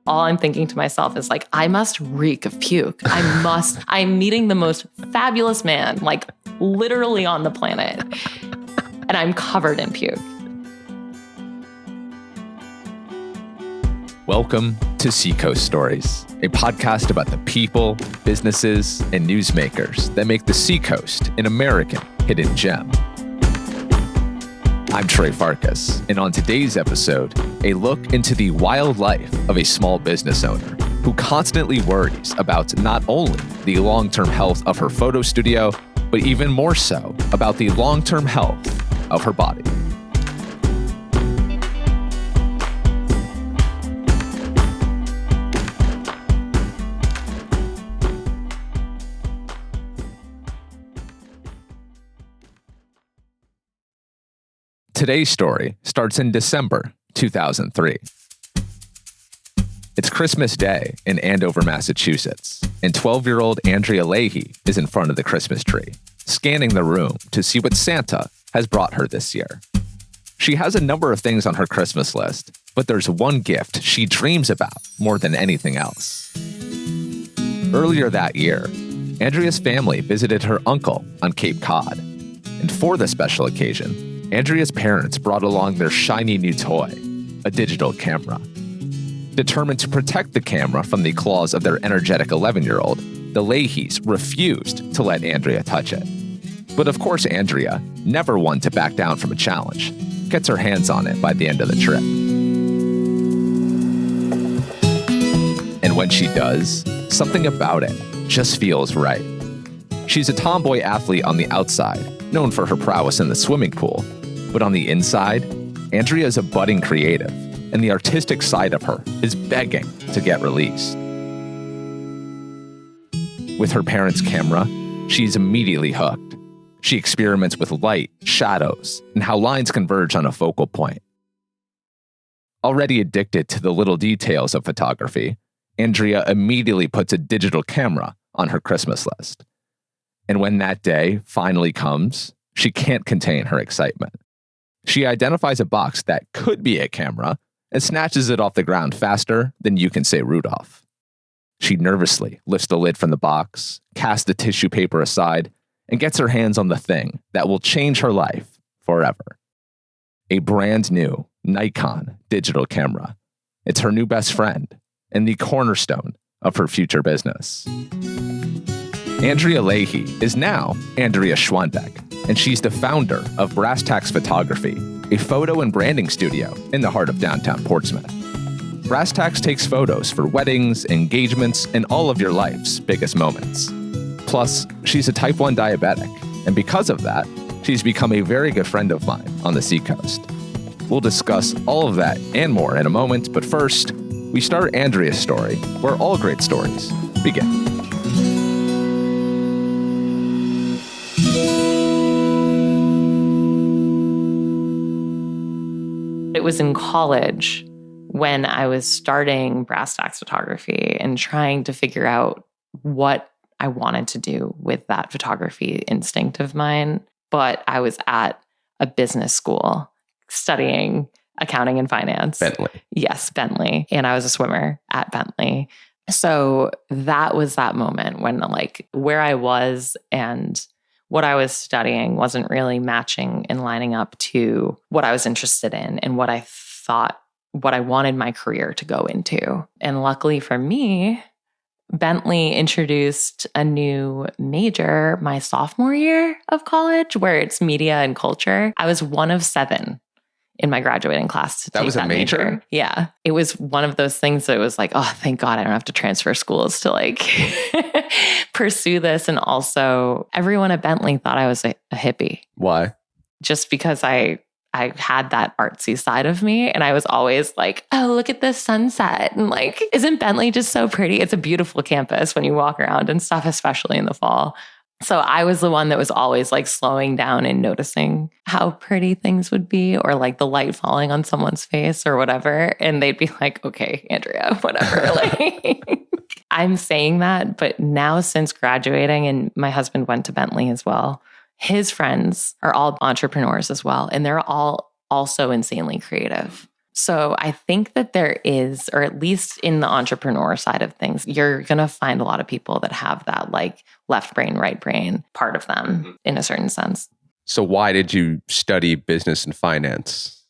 All I'm thinking to myself is like, I must reek of puke. I'm meeting the most fabulous man, like literally on the planet. And I'm covered in puke. Welcome to Seacoast Stories, a podcast about the people, businesses, and newsmakers that make the Seacoast an American hidden gem. I'm Trey Farkas, and on today's episode, a look into the wild life of a small business owner who constantly worries about not only the long-term health of her photo studio, but even more so about the long-term health of her body. Today's story starts in December 2003. It's Christmas Day in Andover, Massachusetts, and 12-year-old Andrea Leahy is in front of the Christmas tree, scanning the room to see what Santa has brought her this year. She has a number of things on her Christmas list, but there's one gift she dreams about more than anything else. Earlier that year, Andrea's family visited her uncle on Cape Cod, and for the special occasion, Andrea's parents brought along their shiny new toy, a digital camera. Determined to protect the camera from the claws of their energetic 11-year-old, the Leahys refused to let Andrea touch it. But of course, Andrea, never one to back down from a challenge, gets her hands on it by the end of the trip. And when she does, something about it just feels right. She's a tomboy athlete on the outside, known for her prowess in the swimming pool. But on the inside, Andrea is a budding creative, and the artistic side of her is begging to get released. With her parents' camera, she's immediately hooked. She experiments with light, shadows, and how lines converge on a focal point. Already addicted to the little details of photography, Andrea immediately puts a digital camera on her Christmas list. And when that day finally comes, she can't contain her excitement. She identifies a box that could be a camera and snatches it off the ground faster than you can say Rudolph. She nervously lifts the lid from the box, casts the tissue paper aside, and gets her hands on the thing that will change her life forever. A brand new Nikon digital camera. It's her new best friend and the cornerstone of her future business. Andrea Leahy is now Andrea Schwanbeck, and she's the founder of Brass Tacks Photography, a photo and branding studio in the heart of downtown Portsmouth. Brass Tacks takes photos for weddings, engagements, and all of your life's biggest moments. Plus, she's a type 1 diabetic, and because of that, she's become a very good friend of mine on the Seacoast. We'll discuss all of that and more in a moment, but first, we start Andrea's story, where all great stories begin. It was in college when I was starting Brass Tacks Photography and trying to figure out what I wanted to do with that photography instinct of mine. But I was at a business school studying accounting and finance. Bentley. Yes, Bentley. And I was a swimmer at Bentley. So that was that moment when like where I was and what I was studying wasn't really matching and lining up to what I was interested in and what I thought, what I wanted my career to go into. And luckily for me, Bentley introduced a new major my sophomore year of college where it's media and culture. I was one of 7 in my graduating class to take that major. Yeah. It was one of those things that was like, oh, thank God I don't have to transfer schools to like pursue this. And also everyone at Bentley thought I was a hippie. Why? Just because I had that artsy side of me. And I was always like, oh, look at this sunset. And like, isn't Bentley just so pretty? It's a beautiful campus when you walk around and stuff, especially in the fall. So I was the one that was always like slowing down and noticing how pretty things would be or like the light falling on someone's face or whatever. And they'd be like, okay, Andrea, whatever. Like I'm saying that, but now since graduating and my husband went to Bentley as well, his friends are all entrepreneurs as well. And they're all also insanely creative. So I think that there is, or at least in the entrepreneur side of things, you're going to find a lot of people that have that like left brain, right brain part of them in a certain sense. So why did you study business and finance?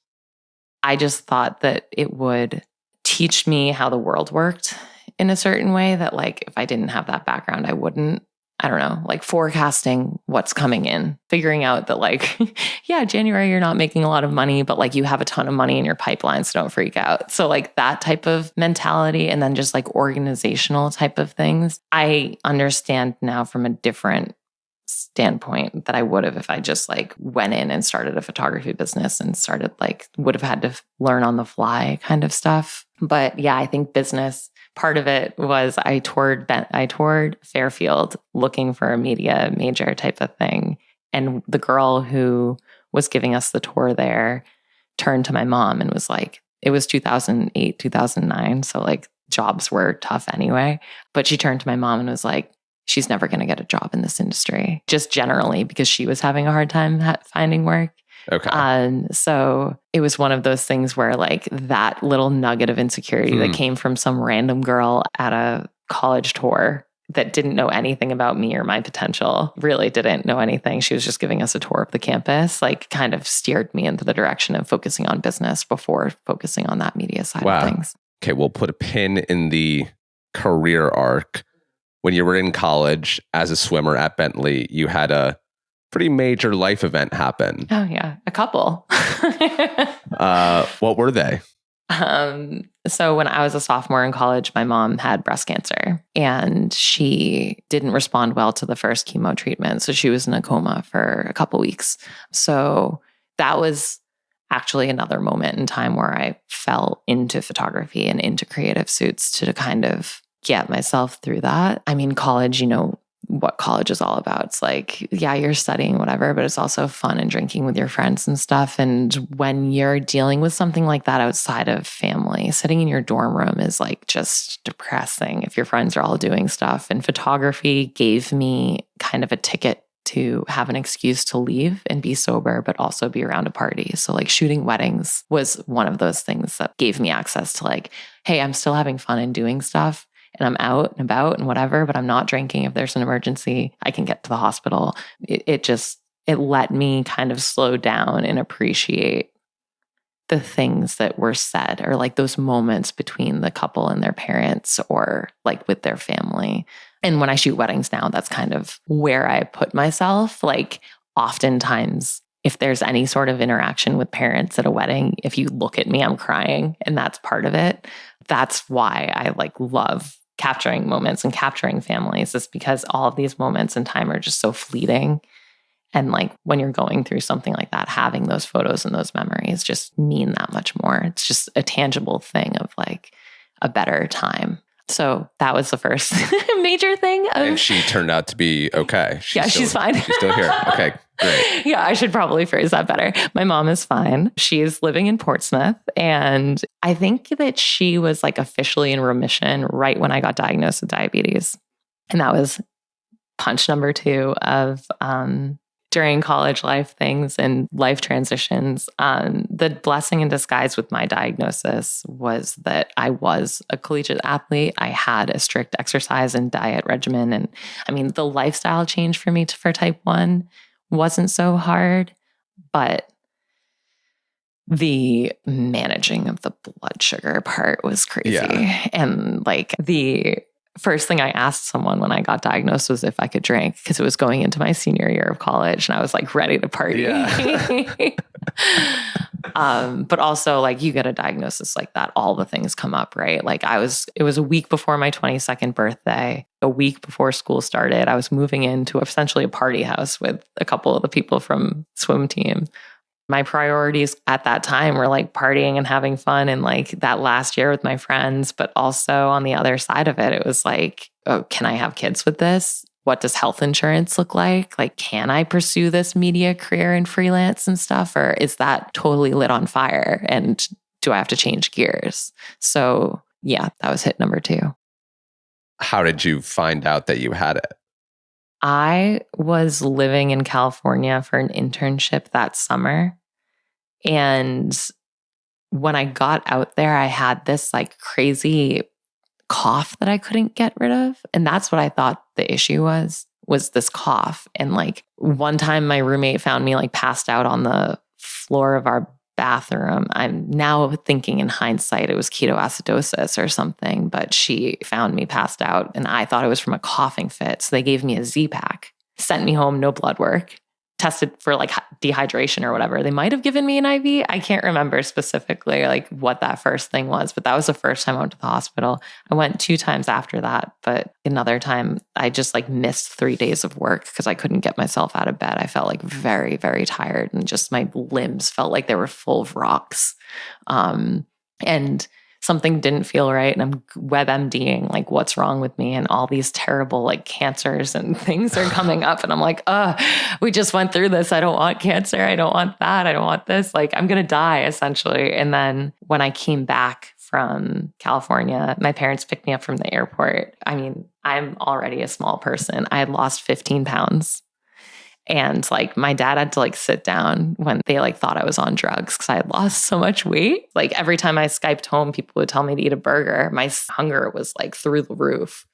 I just thought that it would teach me how the world worked in a certain way that like if I didn't have that background, I wouldn't. I don't know, like forecasting what's coming in, figuring out that like, yeah, January, you're not making a lot of money, but like you have a ton of money in your pipeline, so don't freak out. So like that type of mentality, and then just like organizational type of things, I understand now from a different standpoint that I would have if I just like went in and started a photography business and started like would have had to learn on the fly kind of stuff. But yeah, I think business, part of it was I toured Fairfield looking for a media major type of thing. And the girl who was giving us the tour there turned to my mom and was like, it was 2008, 2009. So like jobs were tough anyway. But she turned to my mom and was like, she's never going to get a job in this industry, just generally because she was having a hard time finding work. Okay. So it was one of those things where like that little nugget of insecurity that came from some random girl at a college tour that didn't know anything about me or my potential, really didn't know anything. She was just giving us a tour of the campus, like kind of steered me into the direction of focusing on business before focusing on that media side of things. Okay, we'll put a pin in the career arc. When you were in college as a swimmer at Bentley, you had a pretty major life event happen. Oh yeah, a couple. What were they? So when I was a sophomore in college, my mom had breast cancer and she didn't respond well to the first chemo treatment. So she was in a coma for a couple weeks. So that was actually another moment in time where I fell into photography and into creative suits to kind of get myself through that. I mean, college, you know what college is all about. It's like, yeah, you're studying whatever, but it's also fun and drinking with your friends and stuff. And when you're dealing with something like that outside of family, sitting in your dorm room is like just depressing if your friends are all doing stuff. And photography gave me kind of a ticket to have an excuse to leave and be sober, but also be around a party. So like shooting weddings was one of those things that gave me access to like, hey, I'm still having fun and doing stuff. And I'm out and about and whatever, but I'm not drinking. If there's an emergency, I can get to the hospital. It let me kind of slow down and appreciate the things that were said, or like those moments between the couple and their parents, or like with their family. And when I shoot weddings now, that's kind of where I put myself. Like oftentimes, if there's any sort of interaction with parents at a wedding, if you look at me, I'm crying, and that's part of it. That's why I like love capturing moments and capturing families, is because all of these moments in time are just so fleeting. And like when you're going through something like that, having those photos and those memories just mean that much more. It's just a tangible thing of like a better time. So that was the first major thing. And she turned out to be okay. She's fine. She's still here. Okay, great. Yeah, I should probably phrase that better. My mom is fine. She's living in Portsmouth. And I think that she was like officially in remission right when I got diagnosed with diabetes. And that was punch number 2 of during college life things and life transitions. The blessing in disguise with my diagnosis was that I was a collegiate athlete. I had a strict exercise and diet regimen. And I mean, the lifestyle change for me for type 1 wasn't so hard, but the managing of the blood sugar part was crazy. Yeah. And like the first thing I asked someone when I got diagnosed was if I could drink, because it was going into my senior year of college and I was like ready to party. Yeah. But also like you get a diagnosis like that, all the things come up, right? Like it was a week before my 22nd birthday, a week before school started. I was moving into essentially a party house with a couple of the people from swim team. My priorities at that time were like partying and having fun and like that last year with my friends. But also on the other side of it, it was like, oh, can I have kids with this? What does health insurance look like? Like, can I pursue this media career and freelance and stuff? Or is that totally lit on fire? And do I have to change gears? So yeah, that was hit number 2. How did you find out that you had it? I was living in California for an internship that summer. And when I got out there, I had this like crazy cough that I couldn't get rid of. And that's what I thought the issue was this cough. And like one time my roommate found me like passed out on the floor of our bathroom. I'm now thinking in hindsight it was ketoacidosis or something, but she found me passed out and I thought it was from a coughing fit. So they gave me a Z-Pack, sent me home, no blood work, tested for like dehydration or whatever. They might have given me an IV. I can't remember specifically like what that first thing was, but that was the first time I went to the hospital. I went 2 times after that, but another time I just like missed 3 days of work because I couldn't get myself out of bed. I felt like very, very tired and just my limbs felt like they were full of rocks. And something didn't feel right. And I'm WebMDing like what's wrong with me, and all these terrible like cancers and things are coming up. And I'm like, we just went through this. I don't want cancer. I don't want that. I don't want this. Like I'm going to die essentially. And then when I came back from California, my parents picked me up from the airport. I mean, I'm already a small person. I had lost 15 pounds. And like my dad had to like sit down when they like thought I was on drugs because I had lost so much weight. Like every time I Skyped home, people would tell me to eat a burger. My hunger was like through the roof.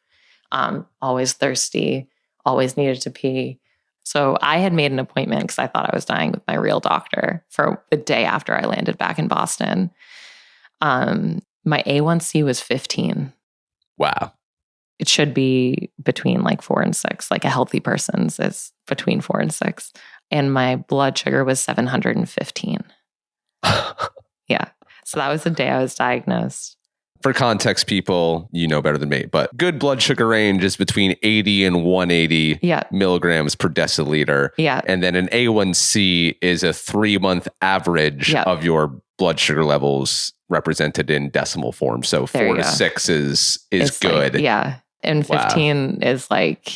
Always thirsty, always needed to pee. So I had made an appointment because I thought I was dying with my real doctor for the day after I landed back in Boston. My A1C was 15. Wow. It should be between like 4 and 6. Like a healthy person's is between 4 and 6. And my blood sugar was 715. Yeah. So that was the day I was diagnosed. For context, people, you know better than me, but good blood sugar range is between 80 and 180 milligrams per deciliter. Yeah. And then an A1C is a 3-month average of your blood sugar levels represented in decimal form. So 4 to 6 is good. Like, and 15 is like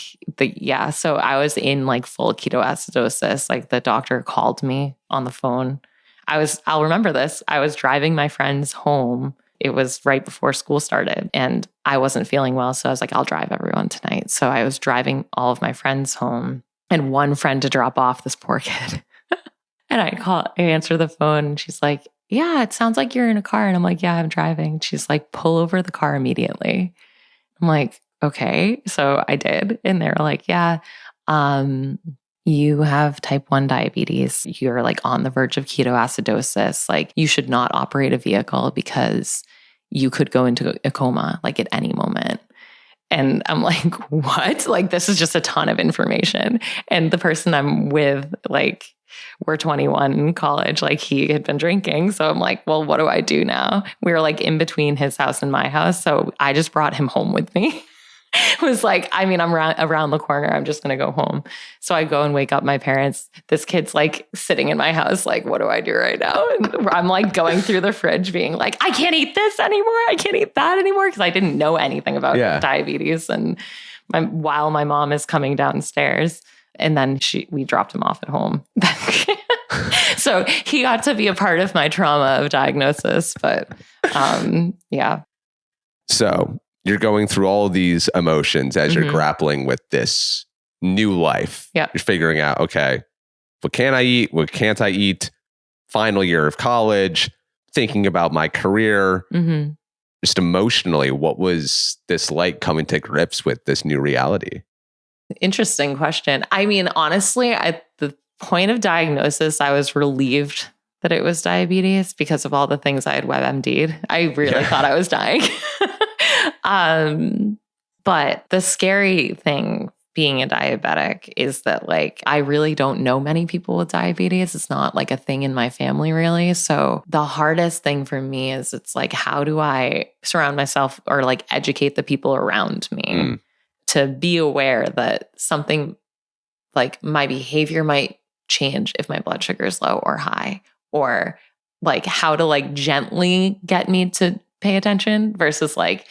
so I was in like full ketoacidosis. Like the doctor called me on the phone. I'll remember this. I was driving my friends home. It was right before school started and I wasn't feeling well. So I was like, I'll drive everyone tonight. So I was driving all of my friends home and one friend to drop off this poor kid. And I answer the phone and she's like, yeah, it sounds like you're in a car. And I'm like, yeah, I'm driving. She's like, pull over the car immediately. I'm like, okay. So I did. And they were like, yeah, you have type 1 diabetes. You're like on the verge of ketoacidosis. Like you should not operate a vehicle because you could go into a coma like at any moment. And I'm like, what? Like, this is just a ton of information. And the person I'm with, like, we're 21 in college, like he had been drinking. So I'm like, well, what do I do now? We were like in between his house and my house. So I just brought him home with me. It was like, I mean, I'm around the corner. I'm just going to go home. So I go and wake up my parents. This kid's like sitting in my house. Like, what do I do right now? And I'm like going through the fridge being like, I can't eat this anymore. I can't eat that anymore. Cause I didn't know anything about diabetes. And while my mom is coming downstairs, and then we dropped him off at home. So he got to be a part of my trauma of diagnosis, but So you're going through all these emotions as you're grappling with this new life. Yeah. You're figuring out, okay, what can I eat? What can't I eat? Final year of college, thinking about my career. Just emotionally, what was this like coming to grips with this new reality? Interesting question. I mean, honestly, at the point of diagnosis, I was relieved that it was diabetes because of all the things I had WebMD'd. I really thought I was dying. But the scary thing being a diabetic is that like, I really don't know many people with diabetes. It's not like a thing in my family really. So the hardest thing for me is it's like, how do I surround myself or like educate the people around me to be aware that something like my behavior might change if my blood sugar is low or high, or like how to like gently get me to pay attention versus like,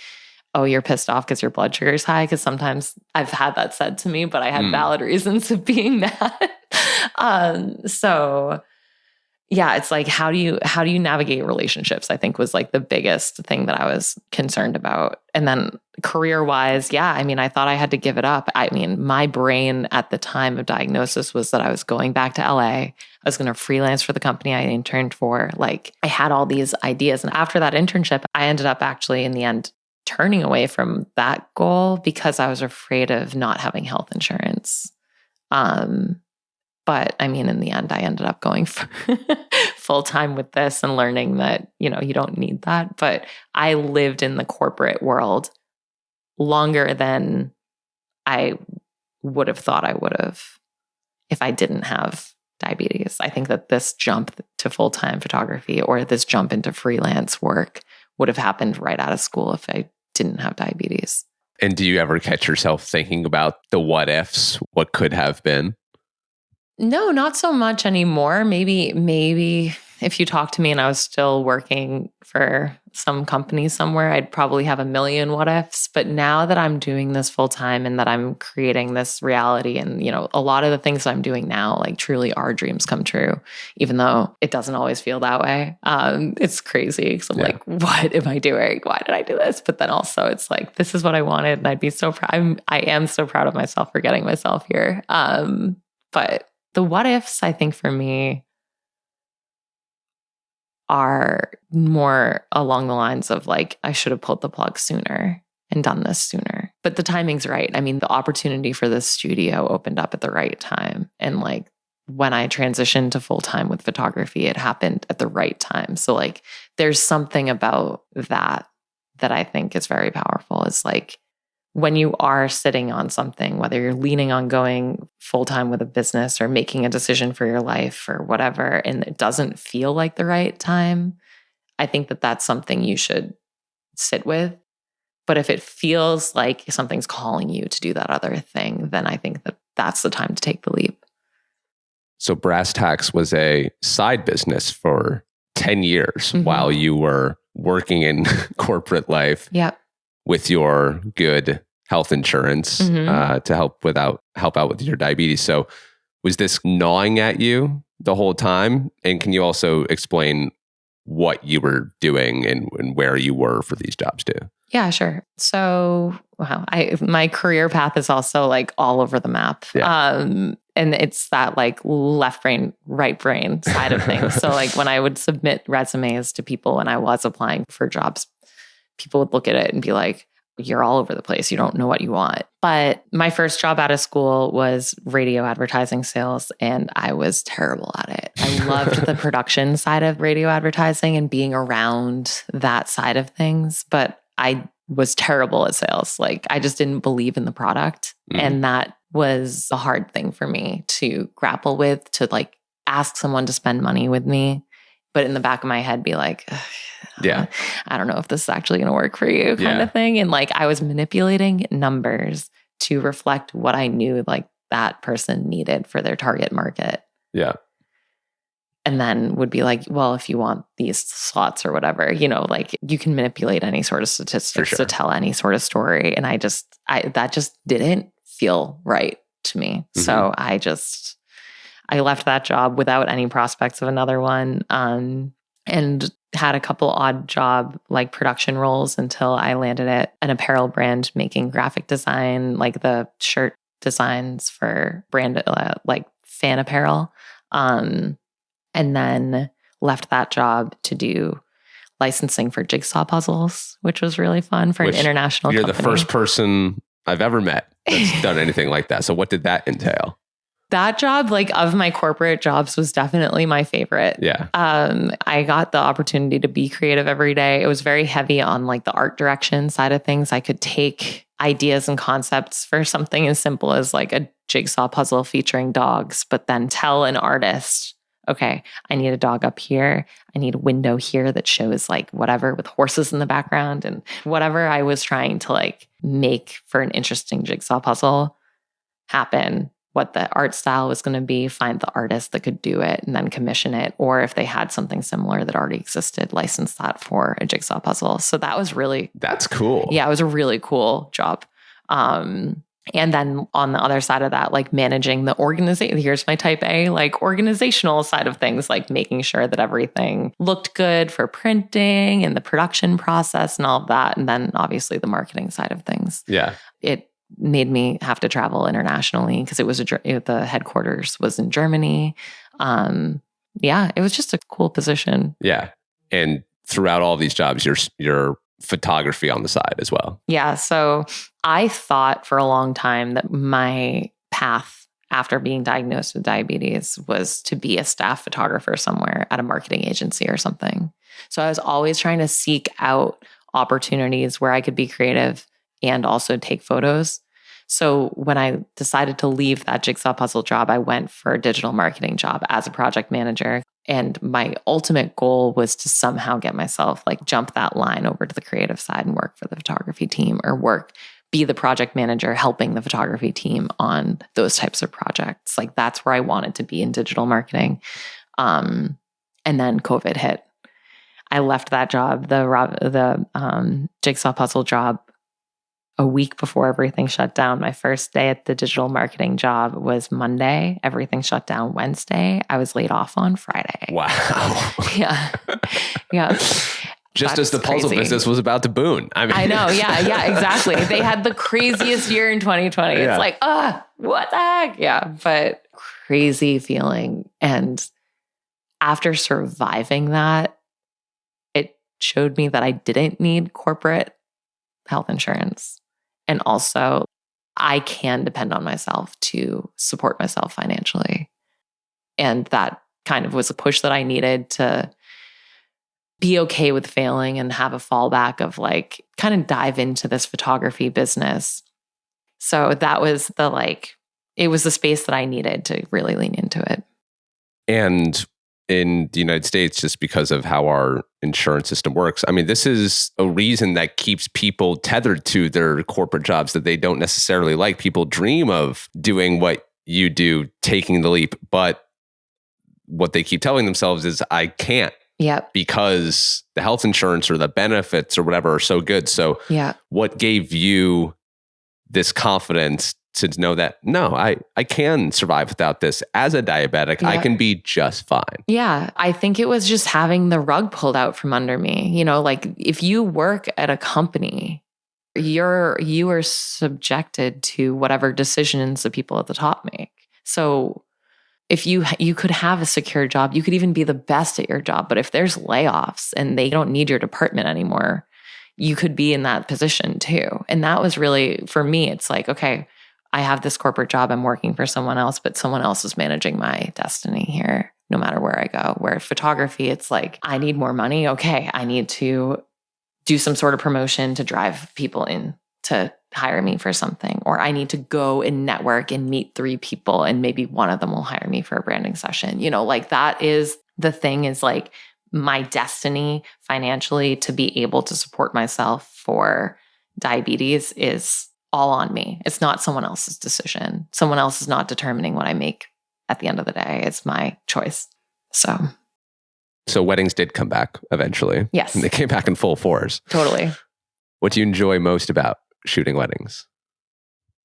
oh, you're pissed off because your blood sugar is high. Because sometimes I've had that said to me, but I had valid reasons of being mad. So yeah, it's like, how do you navigate relationships? I think was like the biggest thing that I was concerned about. And then career wise, yeah, I mean, I thought I had to give it up. I mean, my brain at the time of diagnosis was that I was going back to LA. I was going to freelance for the company I interned for. Like, I had all these ideas. And after that internship, I ended up actually in the end turning away from that goal because I was afraid of not having health insurance. But I mean, in the end, I ended up going full time with this and learning that, you don't need that. But I lived in the corporate world longer than I would have thought I would have if I didn't have diabetes. I think that this jump to full time photography or this jump into freelance work would have happened right out of school if I didn't have diabetes. And do you ever catch yourself thinking about the what ifs, what could have been? No, not so much anymore. Maybe if you talked to me and I was still working for some company somewhere, I'd probably have a million what ifs. But now that I'm doing this full time and that I'm creating this reality and, a lot of the things I'm doing now, like truly are dreams come true, even though it doesn't always feel that way. It's crazy because I'm like, what am I doing? Why did I do this? But then also it's like, this is what I wanted. And I'd be so proud. I am so proud of myself for getting myself here. But the what ifs, I think for me, are more along the lines of like, I should have pulled the plug sooner and done this sooner. But the timing's right. I mean, the opportunity for this studio opened up at the right time. And like when I transitioned to full time with photography, it happened at the right time. So like there's something about that I think is very powerful. It's like, when you are sitting on something, whether you're leaning on going full-time with a business or making a decision for your life or whatever, and it doesn't feel like the right time, I think that that's something you should sit with. But if it feels like something's calling you to do that other thing, then I think that that's the time to take the leap. So Brass Tacks was a side business for 10 years while you were working in corporate life. Yep. With your good health insurance to help out with your diabetes. So was this gnawing at you the whole time? And can you also explain what you were doing and where you were for these jobs too? Yeah, sure. So, wow, my career path is also like all over the map. Yeah. And it's that like left brain, right brain side of things. So like when I would submit resumes to people and I was applying for jobs, people would look at it and be like, you're all over the place. You don't know what you want. But my first job out of school was radio advertising sales, and I was terrible at it. I loved the production side of radio advertising and being around that side of things, but I was terrible at sales. Like I just didn't believe in the product. And that was a hard thing for me to grapple with, to like ask someone to spend money with me. But in the back of my head, be like, I don't know if this is actually going to work for you kind of thing. And like, I was manipulating numbers to reflect what I knew like that person needed for their target market. Yeah. And then would be like, well, if you want these slots or whatever, like you can manipulate any sort of statistics to tell any sort of story. And that just didn't feel right to me. So I left that job without any prospects of another one, and had a couple odd job like production roles until I landed at an apparel brand making graphic design, like the shirt designs for brand like fan apparel, and then left that job to do licensing for jigsaw puzzles, which was really fun for an international company. You're the first person I've ever met that's done anything like that. So what did that entail? That job, like of my corporate jobs, was definitely my favorite. Yeah. I got the opportunity to be creative every day. It was very heavy on like the art direction side of things. I could take ideas and concepts for something as simple as like a jigsaw puzzle featuring dogs, but then tell an artist, okay, I need a dog up here. I need a window here that shows like whatever with horses in the background, and whatever I was trying to like make for an interesting jigsaw puzzle happen. What the art style was going to be, find the artist that could do it and then commission it. Or if they had something similar that already existed, license that for a jigsaw puzzle. So that was really... That's cool. Yeah, it was a really cool job. And then on the other side of that, like managing the organization, here's my type A, like organizational side of things, like making sure that everything looked good for printing and the production process and all of that. And then obviously the marketing side of things. Yeah. It made me have to travel internationally because the headquarters was in Germany. Yeah, it was just a cool position. Yeah. And throughout all these jobs, your photography on the side as well. Yeah. So I thought for a long time that my path after being diagnosed with diabetes was to be a staff photographer somewhere at a marketing agency or something. So I was always trying to seek out opportunities where I could be creative and also take photos. So when I decided to leave that jigsaw puzzle job, I went for a digital marketing job as a project manager. And my ultimate goal was to somehow get myself like jump that line over to the creative side and work for the photography team or be the project manager helping the photography team on those types of projects. Like that's where I wanted to be in digital marketing. And then COVID hit. I left that job, the jigsaw puzzle job, a week before everything shut down. My first day at the digital marketing job was Monday. Everything shut down Wednesday. I was laid off on Friday. Wow. Yeah. Yeah. Just as the puzzle business was about to boom. I mean, I know. Yeah, exactly. They had the craziest year in 2020. Yeah. It's like, what the heck? Yeah. But crazy feeling. And after surviving that, it showed me that I didn't need corporate health insurance. And also, I can depend on myself to support myself financially. And that kind of was a push that I needed to be okay with failing and have a fallback of like kind of dive into this photography business. So that was it was the space that I needed to really lean into it. And in the United States, just because of how our insurance system works, I mean, this is a reason that keeps people tethered to their corporate jobs that they don't necessarily like. People dream of doing what you do, taking the leap, but what they keep telling themselves is, I can't. Yep. Because the health insurance or the benefits or whatever are so good. So yeah. What gave you this confidence to know that, no, I can survive without this. As a diabetic, I can be just fine. Yeah. I think it was just having the rug pulled out from under me. You know, like if you work at a company, you are subjected to whatever decisions the people at the top make. So if you could have a secure job, you could even be the best at your job. But if there's layoffs and they don't need your department anymore, you could be in that position too. And that was really, for me, it's like, okay, I have this corporate job, I'm working for someone else, but someone else is managing my destiny here, no matter where I go. Where photography, it's like, I need more money. Okay, I need to do some sort of promotion to drive people in to hire me for something. Or I need to go and network and meet 3 people and maybe one of them will hire me for a branding session. You know, like that is the thing, is like my destiny financially to be able to support myself for diabetes is all on me. It's not someone else's decision. Someone else is not determining what I make at the end of the day. It's my choice. So weddings did come back eventually. Yes. And they came back in full force. Totally. What do you enjoy most about shooting weddings?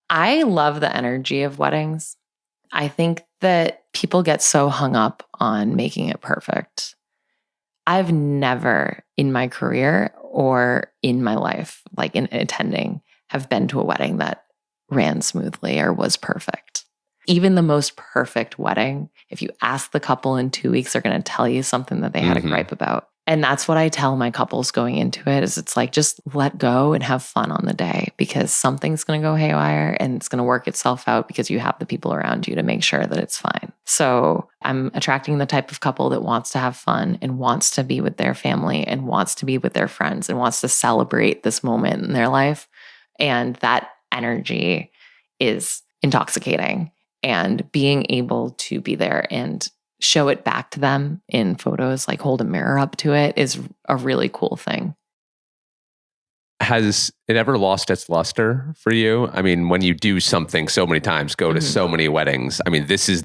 I love the energy of weddings. I think that people get so hung up on making it perfect. I've never in my career or in my life, like in attending, have been to a wedding that ran smoothly or was perfect. Even the most perfect wedding, if you ask the couple in 2 weeks, they're going to tell you something that they had a gripe about. And that's what I tell my couples going into it, is it's like, just let go and have fun on the day, because something's going to go haywire and it's going to work itself out because you have the people around you to make sure that it's fine. So I'm attracting the type of couple that wants to have fun and wants to be with their family and wants to be with their friends and wants to celebrate this moment in their life. And that energy is intoxicating. And being able to be there and show it back to them in photos, like hold a mirror up to it, is a really cool thing. Has it ever lost its luster for you? I mean, when you do something so many times, go to so many weddings, I mean, this is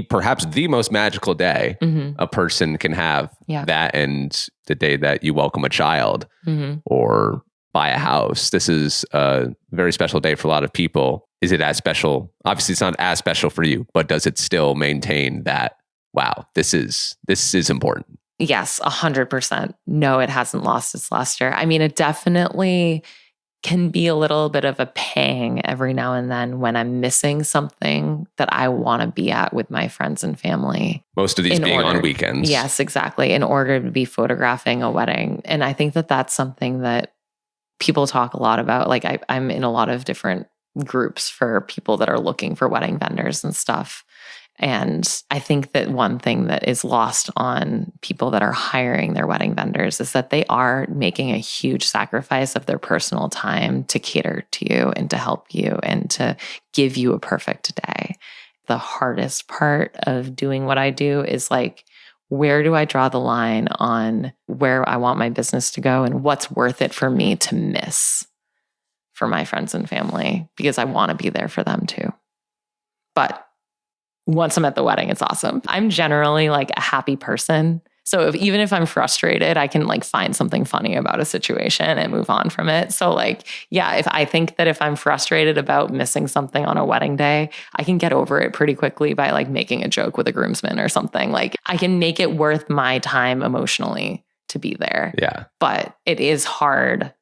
perhaps the most magical day a person can have. Yeah. That and the day that you welcome a child or buy a house. This is a very special day for a lot of people. is it as special? Obviously, it's not as special for you, but does it still maintain that, wow, this is important? Yes, 100%. No, it hasn't lost its luster. I mean, it definitely can be a little bit of a pang every now and then when I'm missing something that I want to be at with my friends and family. Most of these being on weekends. Yes, exactly. In order to be photographing a wedding. And I think that that's something that people talk a lot about. Like I'm in a lot of different groups for people that are looking for wedding vendors and stuff. And I think that one thing that is lost on people that are hiring their wedding vendors is that they are making a huge sacrifice of their personal time to cater to you and to help you and to give you a perfect day. The hardest part of doing what I do is like, where do I draw the line on where I want my business to go and what's worth it for me to miss for my friends and family, because I want to be there for them too. But once I'm at the wedding, it's awesome. I'm generally like a happy person. So even if I'm frustrated, I can like find something funny about a situation and move on from it. So like, yeah, if I think that if I'm frustrated about missing something on a wedding day, I can get over it pretty quickly by like making a joke with a groomsman or something. Like I can make it worth my time emotionally to be there. Yeah. But it is hard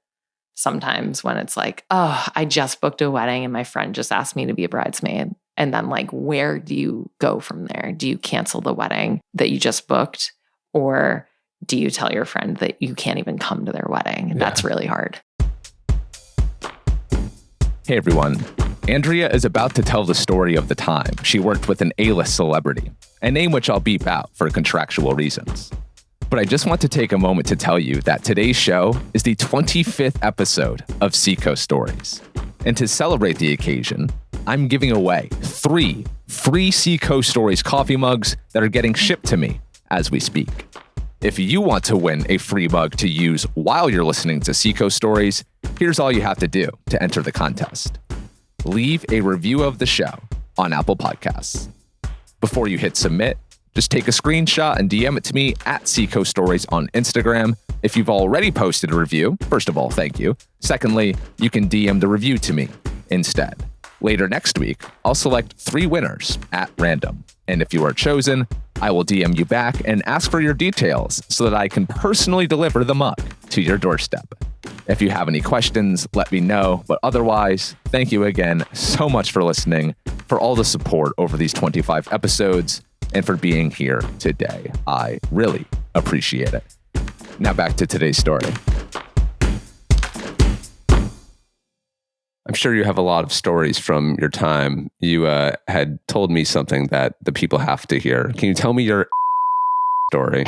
sometimes when it's like, oh, I just booked a wedding and my friend just asked me to be a bridesmaid. And then like, where do you go from there? Do you cancel the wedding that you just booked? Or do you tell your friend that you can't even come to their wedding? Yeah. That's really hard. Hey everyone. Andrea is about to tell the story of the time she worked with an A-list celebrity, a name which I'll beep out for contractual reasons. But I just want to take a moment to tell you that today's show is the 25th episode of Seacoast Stories. And to celebrate the occasion, I'm giving away 3 free Seacoast Stories coffee mugs that are getting shipped to me as we speak. If you want to win a free mug to use while you're listening to Seacoast Stories, here's all you have to do to enter the contest. Leave a review of the show on Apple Podcasts. Before you hit submit, just take a screenshot and DM it to me at Seacoast Stories on Instagram. If you've already posted a review, first of all, thank you. Secondly, you can DM the review to me instead. Later next week, I'll select 3 winners at random. And if you are chosen, I will DM you back and ask for your details so that I can personally deliver the mug to your doorstep. If you have any questions, let me know. But otherwise, thank you again so much for listening, for all the support over these 25 episodes, and for being here today. I really appreciate it. Now back to today's story. I'm sure you have a lot of stories from your time. You had told me something that the people have to hear. Can you tell me your story?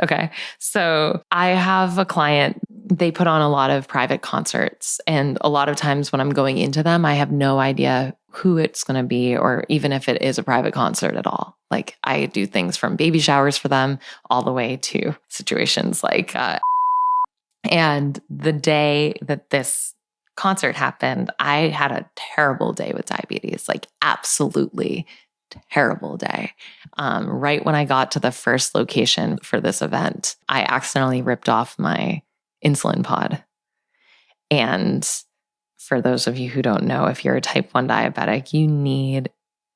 Okay. So I have a client, they put on a lot of private concerts. And a lot of times when I'm going into them, I have no idea who it's going to be, or even if it is a private concert at all. Like I do things from baby showers for them all the way to situations like, and the day that this concert happened, I had a terrible day with diabetes, like absolutely terrible day. Right when I got to the first location for this event, I accidentally ripped off my insulin pod. And for those of you who don't know, if you're a type 1 diabetic, you need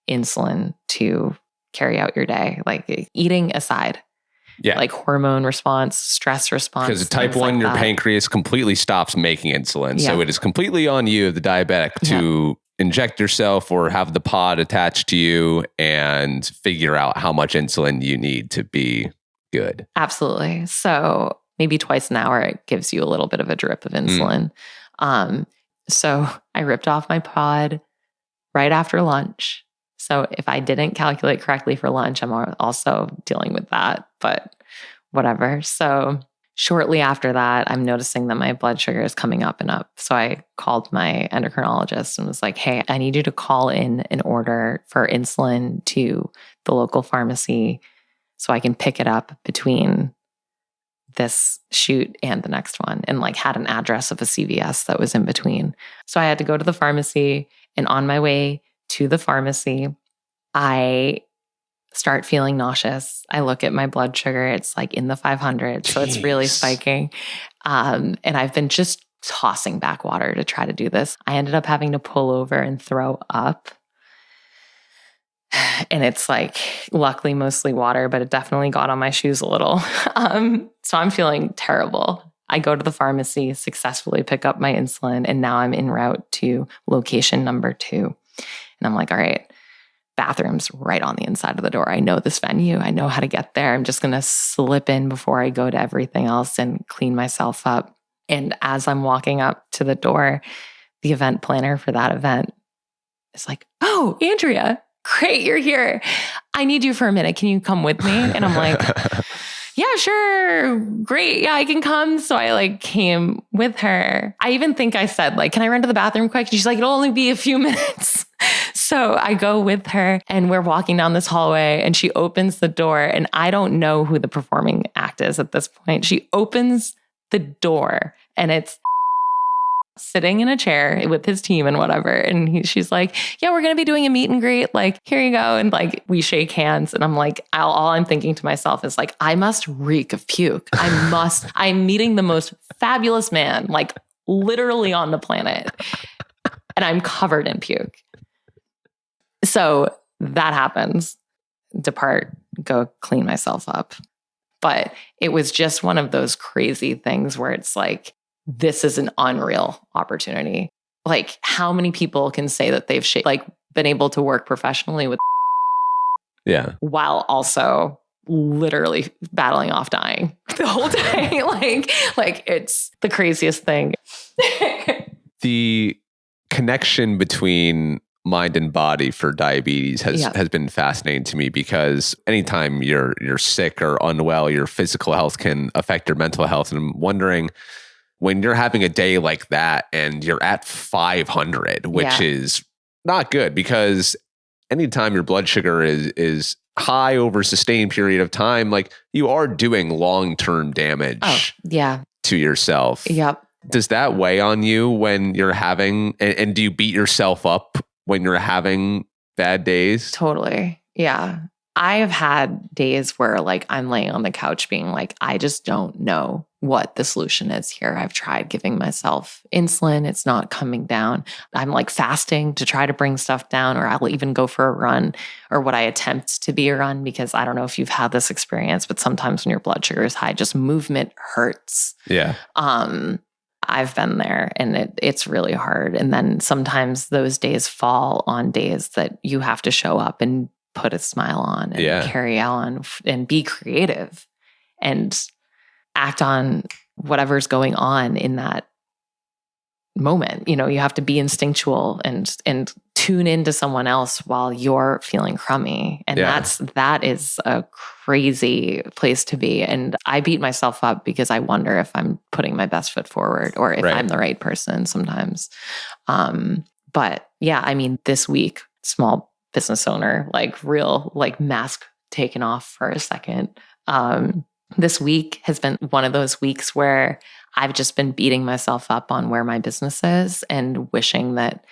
insulin to carry out your day, like eating aside. Yeah. Like hormone response, stress response. Because type 1, your pancreas completely stops making insulin. Yeah. So it is completely on you, the diabetic, to inject yourself or have the pod attached to you and figure out how much insulin you need to be good. Absolutely. So maybe twice an hour, it gives you a little bit of a drip of insulin. So I ripped off my pod right after lunch. So if I didn't calculate correctly for lunch, I'm also dealing with that, but whatever. So shortly after that, I'm noticing that my blood sugar is coming up and up. So I called my endocrinologist and was like, hey, I need you to call in an order for insulin to the local pharmacy so I can pick it up between this shoot and the next one, and like had an address of a CVS that was in between. So I had to go to the pharmacy, and on my way to the pharmacy, I start feeling nauseous. I look at my blood sugar. It's like in the 500s. So it's really spiking. And I've been just tossing back water to try to do this. I ended up having to pull over and throw up. And it's like, luckily, mostly water, but it definitely got on my shoes a little. So I'm feeling terrible. I go to the pharmacy, successfully pick up my insulin, and now I'm en route to location number 2. And I'm like, all right, bathroom's right on the inside of the door. I know this venue. I know how to get there. I'm just going to slip in before I go to everything else and clean myself up. And as I'm walking up to the door, the event planner for that event is like, oh, Andrea, great, you're here. I need you for a minute. Can you come with me? And I'm like, yeah, sure. Great. Yeah, I can come. So I like came with her. I even think I said like, can I run to the bathroom quick? And she's like, it'll only be a few minutes. So I go with her and we're walking down this hallway and she opens the door and I don't know who the performing act is at this point. She opens the door and it's sitting in a chair with his team and whatever. And she's like, yeah, we're going to be doing a meet and greet. Like, here you go. And like, we shake hands. And I'm like, all I'm thinking to myself is like, I must reek of puke. I'm meeting the most fabulous man, like literally on the planet. And I'm covered in puke. So that happens. Depart, go clean myself up. But it was just one of those crazy things where it's like, this is an unreal opportunity. Like, how many people can say that they've been able to work professionally with while also literally battling off dying the whole day? like it's the craziest thing. The connection between mind and body for diabetes has been fascinating to me, because anytime you're sick or unwell, your physical health can affect your mental health. And I'm wondering, when you're having a day like that and you're at 500, which is not good, because anytime your blood sugar is high over a sustained period of time, like you are doing long-term damage to yourself. Yep. Does that weigh on you when you're having, and do you beat yourself up when you're having bad days? Totally. Yeah. I have had days where like I'm laying on the couch being like, I just don't know what the solution is here. I've tried giving myself insulin. It's not coming down. I'm like fasting to try to bring stuff down, or I'll even go for a run, or what I attempt to be a run, because I don't know if you've had this experience, but sometimes when your blood sugar is high, just movement hurts. Yeah. I've been there and it's really hard. And then sometimes those days fall on days that you have to show up and put a smile on and carry on and be creative and act on whatever's going on in that moment. You know, you have to be instinctual and tune into someone else while you're feeling crummy. And that is a crazy place to be. And I beat myself up because I wonder if I'm putting my best foot forward or if I'm the right person sometimes. But yeah, I mean, this week, small business owner, like real, like mask taken off for a second. This week has been one of those weeks where I've just been beating myself up on where my business is and wishing that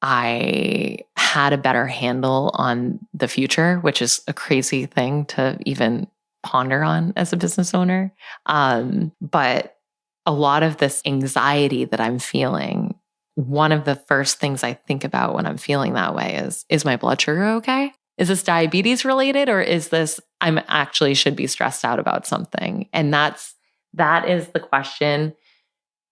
I had a better handle on the future, which is a crazy thing to even ponder on as a business owner. But a lot of this anxiety that I'm feeling, one of the first things I think about when I'm feeling that way is my blood sugar okay? Is this diabetes related, or is this I'm actually should be stressed out about something? And that is the question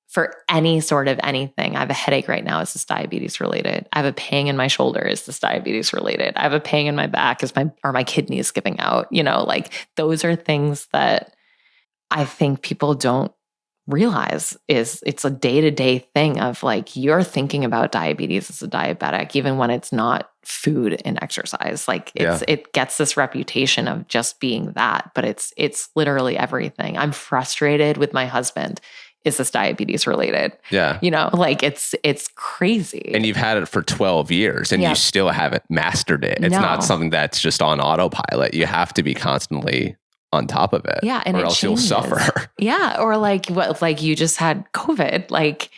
for any sort of anything. I have a headache right now. Is this diabetes related? I have a pang in my shoulder. Is this diabetes related? I have a pang in my back. Are my kidneys giving out? You know, like those are things that I think people don't realize it's a day-to-day thing of like, you're thinking about diabetes as a diabetic, even when it's not food and exercise. Like it gets this reputation of just being that, but it's literally everything. I'm frustrated with my husband. Is this diabetes related? Yeah. You know, like it's crazy. And you've had it for 12 years and you still haven't mastered it. It's not something that's just on autopilot. You have to be constantly on top of it. Yeah. And or else changes. You'll suffer. Yeah. Or like like you just had COVID, like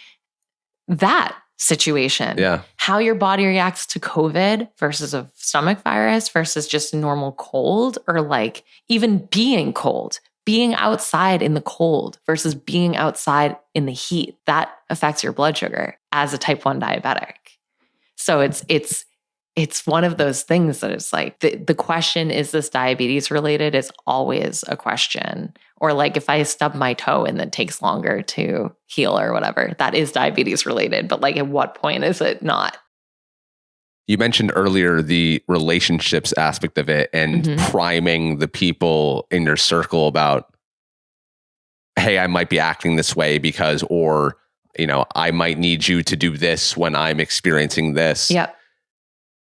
that situation. Yeah. How your body reacts to COVID versus a stomach virus versus just a normal cold, or like even being cold, being outside in the cold versus being outside in the heat, that affects your blood sugar as a type 1 diabetic. So it's one of those things that it's like the question, is this diabetes related, is always a question. Or like if I stub my toe and it takes longer to heal or whatever, that is diabetes related. But like at what point is it not? You mentioned earlier the relationships aspect of it and priming the people in your circle about, hey, I might be acting this way because, or, you know, I might need you to do this when I'm experiencing this. Yep.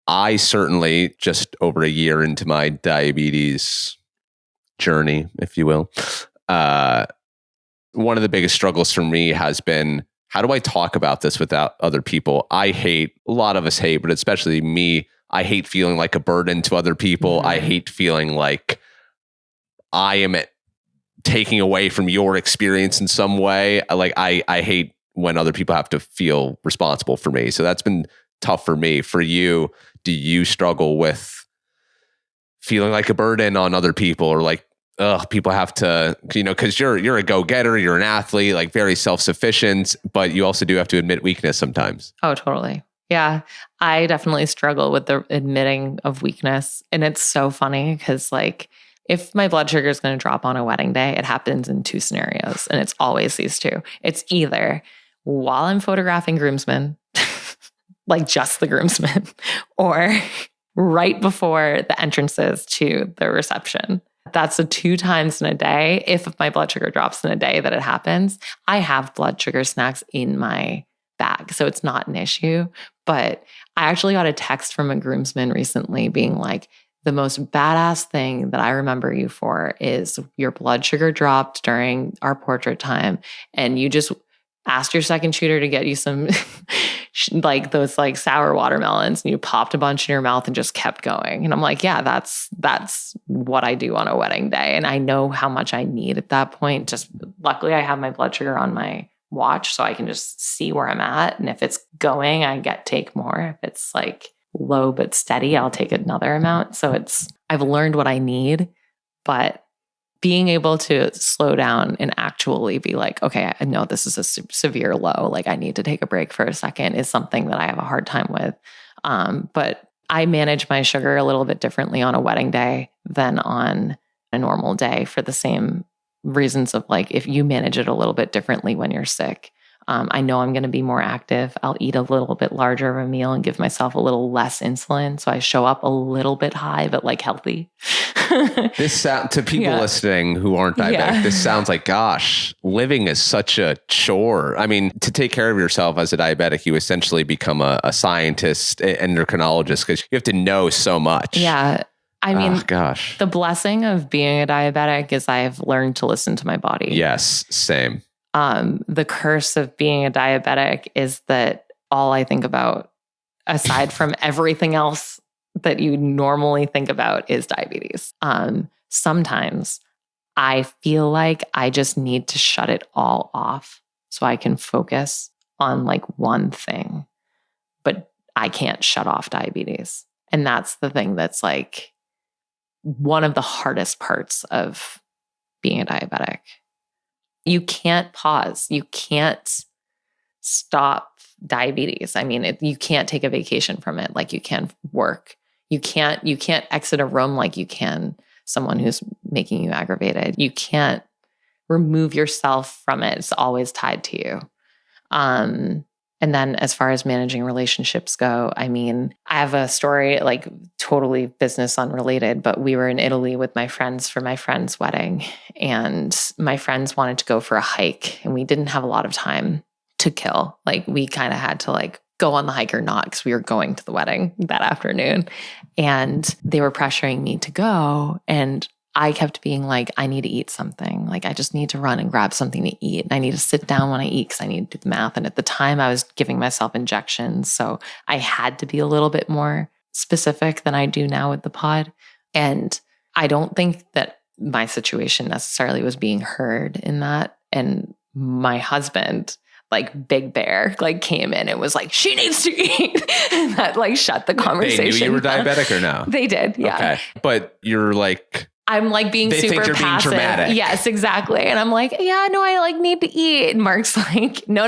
I certainly, just over a year into my diabetes journey, if you will, one of the biggest struggles for me has been, how do I talk about this without other people? A lot of us hate, but especially me, I hate feeling like a burden to other people. I hate feeling like I am taking away from your experience in some way. I hate when other people have to feel responsible for me. So that's been tough for me. For you, do you struggle with feeling like a burden on other people, or like, people have to, you know, because you're a go-getter, you're an athlete, like very self-sufficient, but you also do have to admit weakness sometimes. Oh, totally. Yeah. I definitely struggle with the admitting of weakness. And it's so funny because like, if my blood sugar is going to drop on a wedding day, it happens in 2 scenarios. And it's always these 2. It's either while I'm photographing groomsmen, like just the groomsmen, or right before the entrances to the reception. That's the 2 times in a day. If my blood sugar drops in a day that it happens, I have blood sugar snacks in my bag. So it's not an issue. But I actually got a text from a groomsman recently being like, the most badass thing that I remember you for is your blood sugar dropped during our portrait time. And you just asked your second shooter to get you some like those like sour watermelons, and you popped a bunch in your mouth and just kept going. And I'm like, yeah, that's what I do on a wedding day. And I know how much I need at that point. Just luckily I have my blood sugar on my watch so I can just see where I'm at. And if it's going, take more. If it's like low but steady, I'll take another amount. So I've learned what I need, but being able to slow down and actually be like, okay, I know this is a severe low, like I need to take a break for a second, is something that I have a hard time with. But I manage my sugar a little bit differently on a wedding day than on a normal day for the same reasons of like, if you manage it a little bit differently when you're sick, I know I'm going to be more active. I'll eat a little bit larger of a meal and give myself a little less insulin. So I show up a little bit high, but like healthy. This to people listening who aren't diabetic, this sounds like, gosh, living is such a chore. I mean, to take care of yourself as a diabetic, you essentially become a scientist, endocrinologist, because you have to know so much. Yeah. I mean, gosh, the blessing of being a diabetic is I've learned to listen to my body. Yes, same. The curse of being a diabetic is that all I think about, aside from everything else that you normally think about, is diabetes. Sometimes I feel like I just need to shut it all off so I can focus on like one thing, but I can't shut off diabetes. And that's the thing that's like one of the hardest parts of being a diabetic. You can't pause. You can't stop diabetes. I mean, you can't take a vacation from it like you can work. You can't exit a room like you can someone who's making you aggravated. You can't remove yourself from it. It's always tied to you. And then as far as managing relationships go, I mean, I have a story, like totally business unrelated, but we were in Italy with my friends for my friend's wedding, and my friends wanted to go for a hike, and we didn't have a lot of time to kill. Like we kind of had to like go on the hike or not, because we were going to the wedding that afternoon, and they were pressuring me to go. And I kept being like, I need to eat something. Like, I just need to run and grab something to eat. And I need to sit down when I eat because I need to do the math. And at the time I was giving myself injections. So I had to be a little bit more specific than I do now with the pod. And I don't think that my situation necessarily was being heard in that. And my husband, like Big Bear, like came in and was like, she needs to eat. And that like shut the conversation. They knew you were diabetic or no? They did, yeah. Okay. But you're like I'm like being They think super you're being passive. dramatic. Yes, exactly. And I'm like, yeah, no, I like need to eat. And Mark's like, no.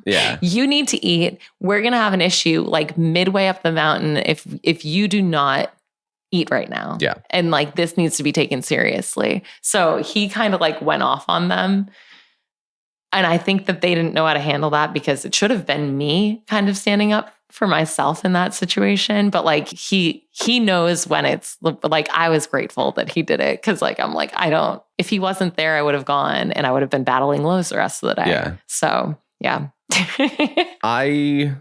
Yeah. You need to eat. We're going to have an issue like midway up the mountain if you do not eat right now. Yeah. And like this needs to be taken seriously. So he kind of like went off on them. And I think that they didn't know how to handle that because it should have been me kind of standing up for myself in that situation. But like he knows when it's like, I was grateful that he did it. Cause like, I'm like, if he wasn't there, I would have gone and I would have been battling lows the rest of the day. Yeah. So yeah. I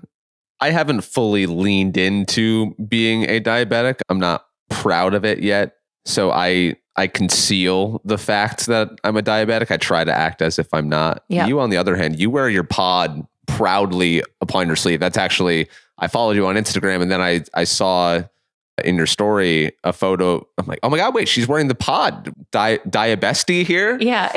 haven't fully leaned into being a diabetic. I'm not proud of it yet. So I conceal the fact that I'm a diabetic. I try to act as if I'm not. Yep. You, on the other hand, you wear your pod proudly upon your sleeve. That's actually, I followed you on Instagram and then I saw in your story a photo. I'm like, oh my God, wait, she's wearing the pod. Diabesity here? Yeah.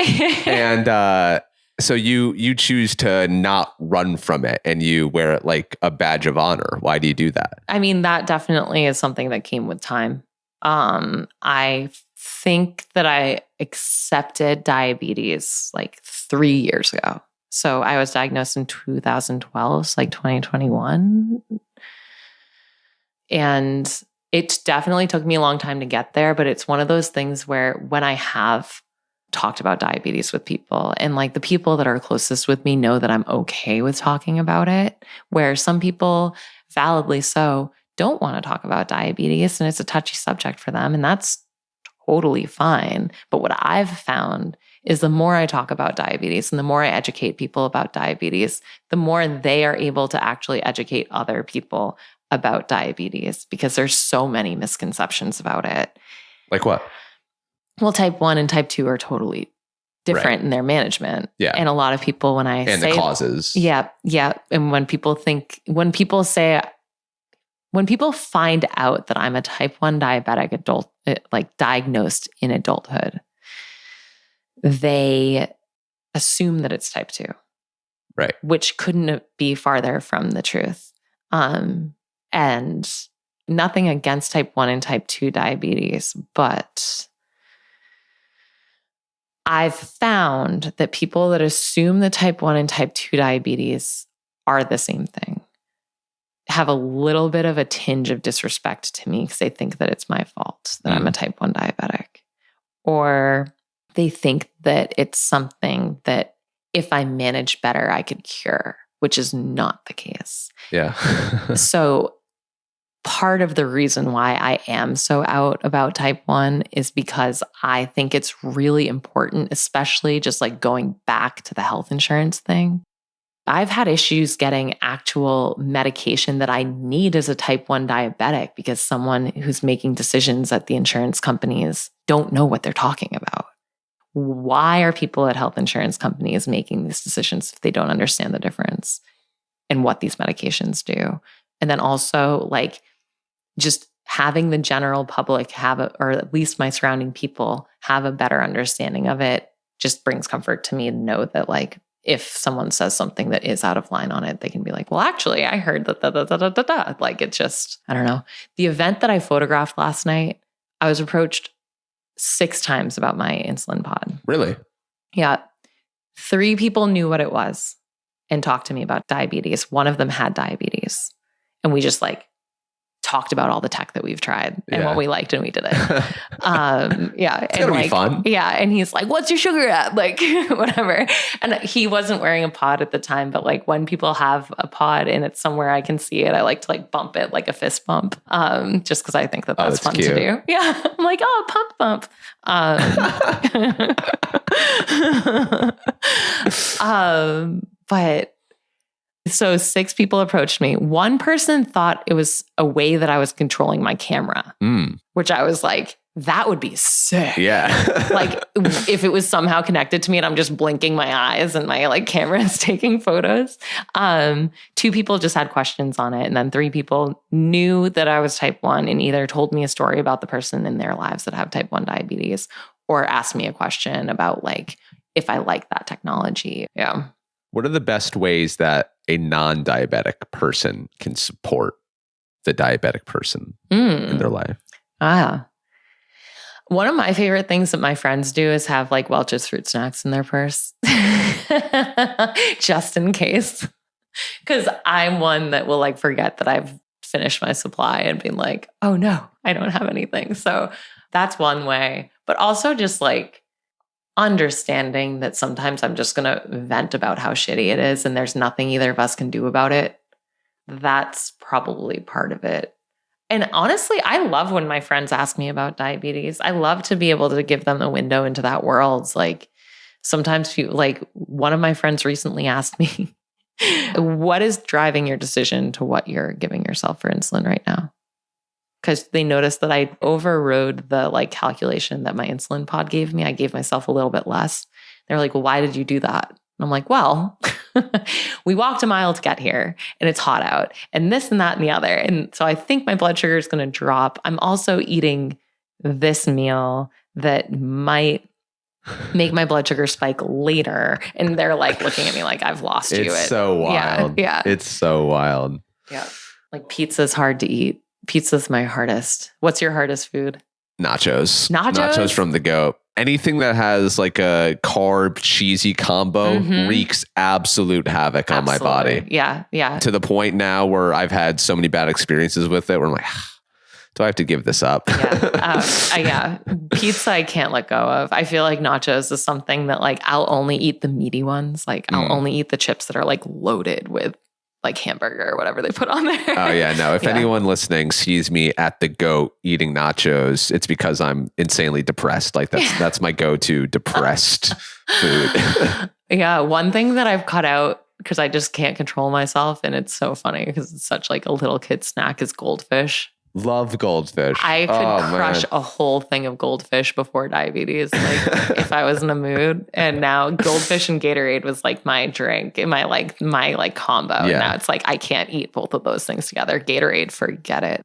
And so you choose to not run from it and you wear it like a badge of honor. Why do you do that? I mean, that definitely is something that came with time. I think that I accepted diabetes like 3 years ago. So I was diagnosed in 2012, so like 2021. And it definitely took me a long time to get there, but it's one of those things where when I have talked about diabetes with people and like the people that are closest with me know that I'm okay with talking about it, where some people, validly so, don't want to talk about diabetes and it's a touchy subject for them. And that's totally fine. But what I've found is the more I talk about diabetes and the more I educate people about diabetes, the more they are able to actually educate other people about diabetes because there's so many misconceptions about it. Like what? Well, type 1 and type 2 are totally different in their management. Yeah. And a lot of people, when I say the causes. Yeah. And when people find out that I'm a type 1 diabetic adult, like diagnosed in adulthood, they assume that it's type 2. Right. Which couldn't be farther from the truth. And nothing against type 1 and type 2 diabetes, but I've found that people that assume that type 1 and type 2 diabetes are the same thing have a little bit of a tinge of disrespect to me because they think that it's my fault that I'm a type 1 diabetic. Or they think that it's something that if I manage better, I could cure, which is not the case. Yeah. So part of the reason why I am so out about type 1 is because I think it's really important, especially just like going back to the health insurance thing. I've had issues getting actual medication that I need as a type 1 diabetic because someone who's making decisions at the insurance companies don't know what they're talking about. Why are people at health insurance companies making these decisions if they don't understand the difference in what these medications do? And then also like just having the general public or at least my surrounding people have a better understanding of it just brings comfort to me to know that like, if someone says something that is out of line on it, they can be like, well, actually, I heard that. Like, it's just, I don't know. The event that I photographed last night, I was approached 6 times about my insulin pod. Really? Yeah. 3 people knew what it was and talked to me about diabetes. One of them had diabetes. And we just like talked about all the tech that we've tried and what we liked and we did it. Yeah. It's gonna be fun. Yeah. And he's like, what's your sugar at? Like, whatever. And he wasn't wearing a pod at the time, but like when people have a pod and it's somewhere I can see it, I like to like bump it like a fist bump. Just because I think that that's fun cute to do. Yeah. I'm like, oh, pump bump. But so 6 people approached me. One person thought it was a way that I was controlling my camera, which I was like, that would be sick. Yeah. Like if it was somehow connected to me and I'm just blinking my eyes and my like camera is taking photos. 2 people just had questions on it. And then 3 people knew that I was type 1 and either told me a story about the person in their lives that have type 1 diabetes or asked me a question about like, if I like that technology. Yeah. What are the best ways that a non-diabetic person can support the diabetic person in their life? One of my favorite things that my friends do is have like Welch's fruit snacks in their purse, just in case. Because I'm one that will like forget that I've finished my supply and be like, oh no, I don't have anything. So that's one way. But also just like understanding that sometimes I'm just going to vent about how shitty it is and there's nothing either of us can do about it. That's probably part of it. And honestly, I love when my friends ask me about diabetes. I love to be able to give them a window into that world. Like sometimes people, like one of my friends recently asked me, what is driving your decision to what you're giving yourself for insulin right now? Because they noticed that I overrode the like calculation that my insulin pod gave me. I gave myself a little bit less. They're like, well, why did you do that? And I'm like, well, we walked a mile to get here and it's hot out and this and that and the other. And so I think my blood sugar is going to drop. I'm also eating this meal that might make my blood sugar spike later. And they're like looking at me like I've lost you. It's so wild. Yeah. It's so wild. Yeah. Like pizza's hard to eat. Pizza's my hardest. What's your hardest food? Nachos. Nachos? Nachos from the goat. Anything that has like a carb cheesy combo wreaks absolute havoc on my body. Yeah. Yeah. To the point now where I've had so many bad experiences with it where I'm like, do I have to give this up? Yeah. Pizza I can't let go of. I feel like nachos is something that like I'll only eat the meaty ones. Like I'll only eat the chips that are like loaded with like hamburger or whatever they put on there. Oh yeah, no. If anyone listening sees me at the goat eating nachos, it's because I'm insanely depressed. Like that's my go-to depressed food. Yeah. One thing that I've cut out because I just can't control myself. And it's so funny because it's such like a little kid snack is goldfish. Love goldfish. I could crush a whole thing of goldfish before diabetes, like if I was in a mood. And now goldfish and Gatorade was like my drink and my combo. Yeah. And now it's like I can't eat both of those things together. Gatorade, forget it.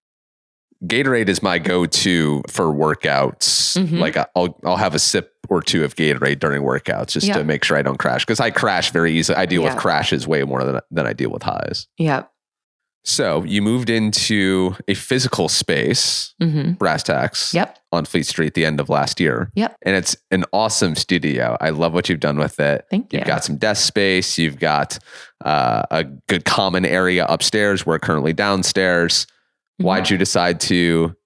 Gatorade is my go-to for workouts. Like I'll have a sip or two of Gatorade during workouts just to make sure I don't crash because I crash very easily. I deal with crashes way more than I deal with highs. Yep. So you moved into a physical space, Brass Tacks, on Fleet Street at the end of last year. Yep. And it's an awesome studio. I love what you've done with it. Thank you. You've got some desk space. You've got a good common area upstairs. We're currently downstairs. Why'd you decide to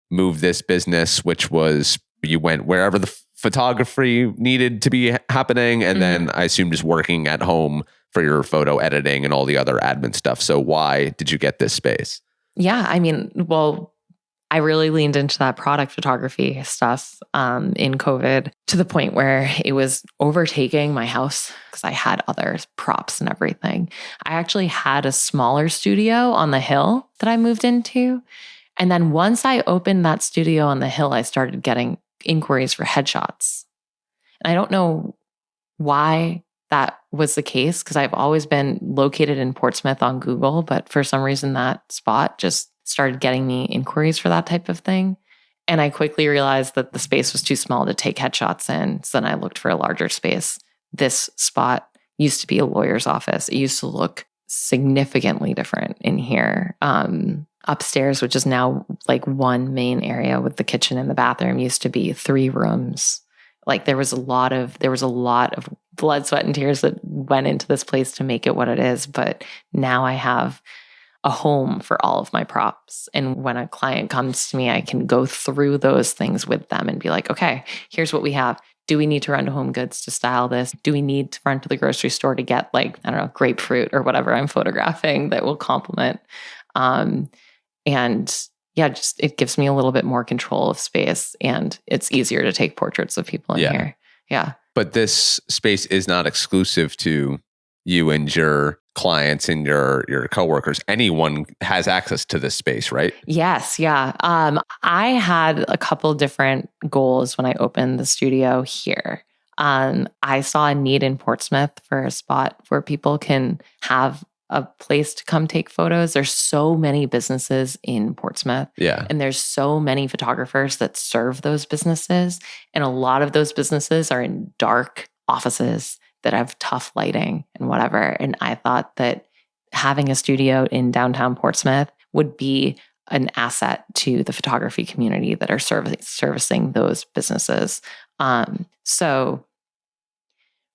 move this business, which was you went wherever the photography needed to be happening, and then I assume just working at home for your photo editing and all the other admin stuff. So why did you get this space? Yeah, I mean, well, I really leaned into that product photography stuff in COVID to the point where it was overtaking my house because I had other props and everything. I actually had a smaller studio on the hill that I moved into. And then once I opened that studio on the hill, I started getting inquiries for headshots. And I don't know why that was the case because I've always been located in Portsmouth on Google, but for some reason that spot just started getting me inquiries for that type of thing. And I quickly realized that the space was too small to take headshots in. So then I looked for a larger space. This spot used to be a lawyer's office. It used to look significantly different in here. Upstairs, which is now like one main area with the kitchen and the bathroom, used to be 3 rooms. Like there was a lot of blood, sweat, and tears that went into this place to make it what it is. But now I have a home for all of my props. And when a client comes to me, I can go through those things with them and be like, okay, here's what we have. Do we need to run to Home Goods to style this? Do we need to run to the grocery store to get like, I don't know, grapefruit or whatever I'm photographing that will complement? And yeah, just it gives me a little bit more control of space and it's easier to take portraits of people in here. Yeah. But this space is not exclusive to you and your clients and your coworkers. Anyone has access to this space, right? Yes. Yeah. I had a couple different goals when I opened the studio here. I saw a need in Portsmouth for a spot where people can have a place to come take photos. There's so many businesses in Portsmouth. Yeah. And there's so many photographers that serve those businesses. And a lot of those businesses are in dark offices that have tough lighting and whatever. And I thought that having a studio in downtown Portsmouth would be an asset to the photography community that are servicing those businesses. So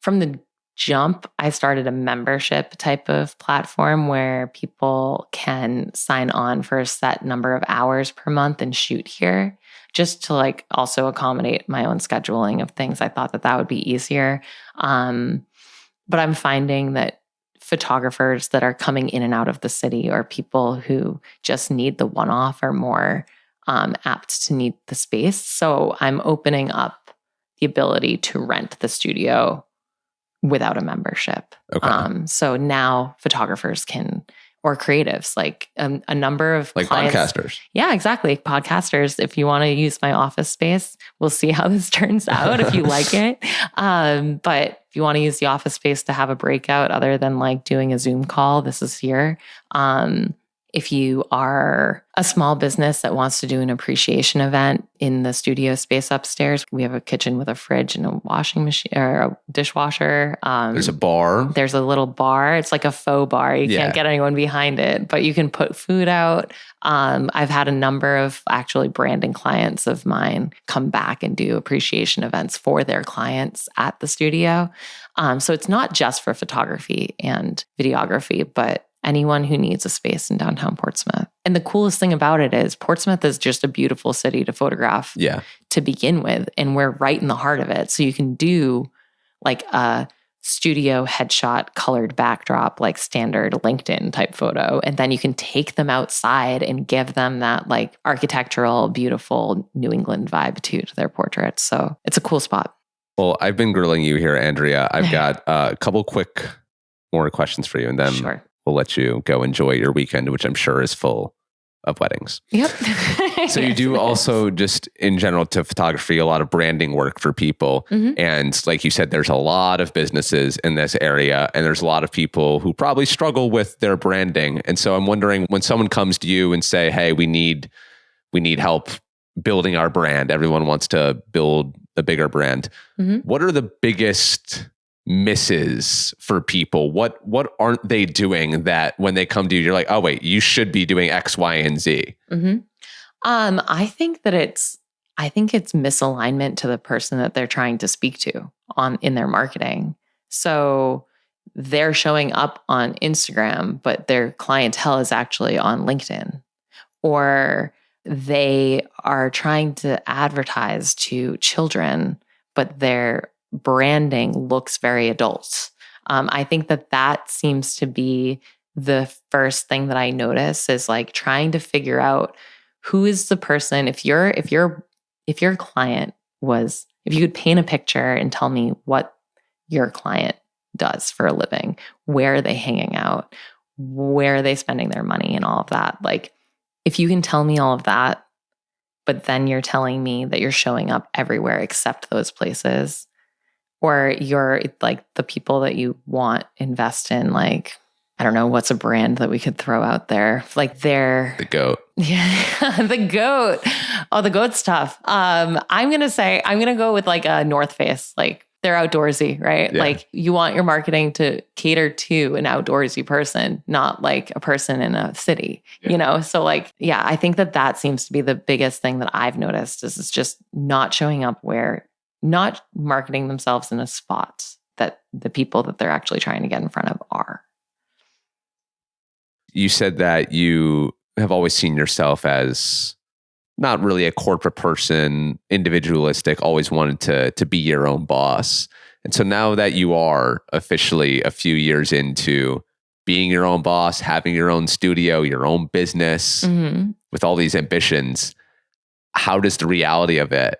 from the jump, I started a membership type of platform where people can sign on for a set number of hours per month and shoot here, just to like also accommodate my own scheduling of things. I thought that that would be easier. But I'm finding that photographers that are coming in and out of the city, or people who just need the one-off, are more apt to need the space. So I'm opening up the ability to rent the studio without a membership. Okay. So now photographers can, or creatives, like a number of Like clients, podcasters. Yeah, exactly. Podcasters, if you want to use my office space, we'll see how this turns out if you like it. But if you want to use the office space to have a breakout other than like doing a Zoom call, this is here. If you are a small business that wants to do an appreciation event in the studio space upstairs, we have a kitchen with a fridge and a washing machine or a dishwasher. There's a bar. There's a little bar. It's like a faux bar. You Yeah. can't get anyone behind it, but you can put food out. I've had a number of actually branding clients of mine come back and do appreciation events for their clients at the studio. So it's not just for photography and videography, but anyone who needs a space in downtown Portsmouth. And the coolest thing about it is Portsmouth is just a beautiful city to photograph to begin with. And we're right in the heart of it. So you can do like a studio headshot colored backdrop, like standard LinkedIn type photo. And then you can take them outside and give them that like architectural, beautiful New England vibe to their portraits. So it's a cool spot. Well, I've been grilling you here, Andrea. I've got a couple quick more questions for you, and then we'll let you go enjoy your weekend, which I'm sure is full of weddings. Yep. So you do also, just in general to photography, a lot of branding work for people. And like you said, there's a lot of businesses in this area, and there's a lot of people who probably struggle with their branding. And so I'm wondering, when someone comes to you and say, hey, we need help building our brand. Everyone wants to build a bigger brand. What are the biggest misses for people? What aren't they doing that when they come to you, you're like, oh wait, you should be doing X, Y, and Z? I think it's misalignment to the person that they're trying to speak to in their marketing. So they're showing up on Instagram, but their clientele is actually on LinkedIn, or they are trying to advertise to children, but their branding looks very adult. I think that seems to be the first thing that I notice, is like trying to figure out who is the person. If your client was, if you could paint a picture and tell me what your client does for a living, where are they hanging out, where are they spending their money, and all of that. Like, if you can tell me all of that, but then you're telling me that you're showing up everywhere except those places, or you're like the people that you want invest in, like, I don't know, what's a brand that we could throw out there? Like The GOAT. Yeah, the GOAT. Oh, the GOAT's tough. I'm going to go with like a North Face. Like, they're outdoorsy, right? Yeah. Like, you want your marketing to cater to an outdoorsy person, not like a person in a city, you know? So like, yeah, I think that seems to be the biggest thing that I've noticed, is it's just not showing up not marketing themselves in a spot that the people that they're actually trying to get in front of are. You said that you have always seen yourself as not really a corporate person, individualistic, always wanted to be your own boss. And so now that you are officially a few years into being your own boss, having your own studio, your own business, with all these ambitions, how does the reality of it